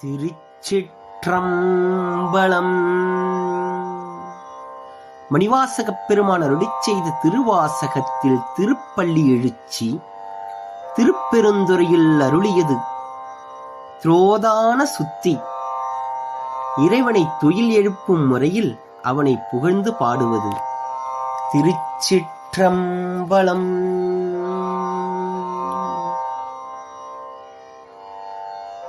திருச்சிற்றம்பலம். மணிவாசகப் பெருமான் அருளிச் செய்த திருவாசகத்தில் திருப்பள்ளி எழுச்சி திருப்பெருந்துறையில் அருளியது திரோதான சுத்தி. இறைவனை துயில் எழுப்பும் முறையில் அவனை புகழ்ந்து பாடுவது. திருச்சிற்றம்பலம்.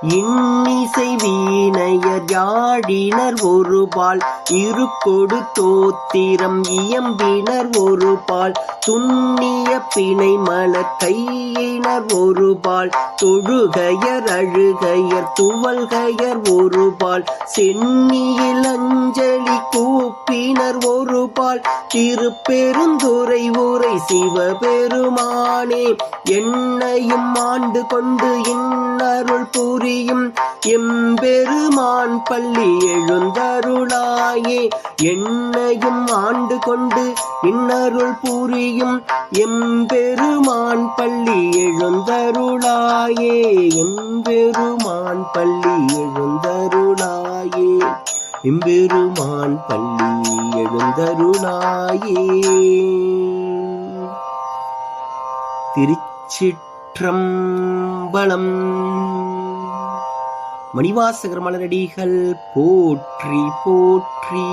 இன்னிசை வீணையர் யாழினர் ஒருபால் இருக்கொடு தோத்திரம் இயம்பினர் ஒருபால் துண்ணிய பிணை மலர் கையினர் ஒருபால் தொழுகையர் அழுகையர் துவல்கையர் ஒருபால் சென்னியில் அஞ்சலி கூப்பினர் ஒருபால் திருப்பெருந்துறை உரை சிவபெருமானே என்னையும் ஆண்டு கொண்டு இன்னருள் புரியும் எம்பெருமான் பள்ளி எழுந்தருளாயே. என்னையும் ஆண்டு கொண்டு இன்னருள் புரியும் எம்பெருமான் பள்ளி எழுந்தருளாயே. எம்பெருமான் பள்ளி எழுந்தருளாயே. எம்பெருமான் பள்ளி எழுந்தருளாயே. திருச்சிற்றம்பலம். மணிவாசகர் மலரடிகள் போற்றி போற்றி.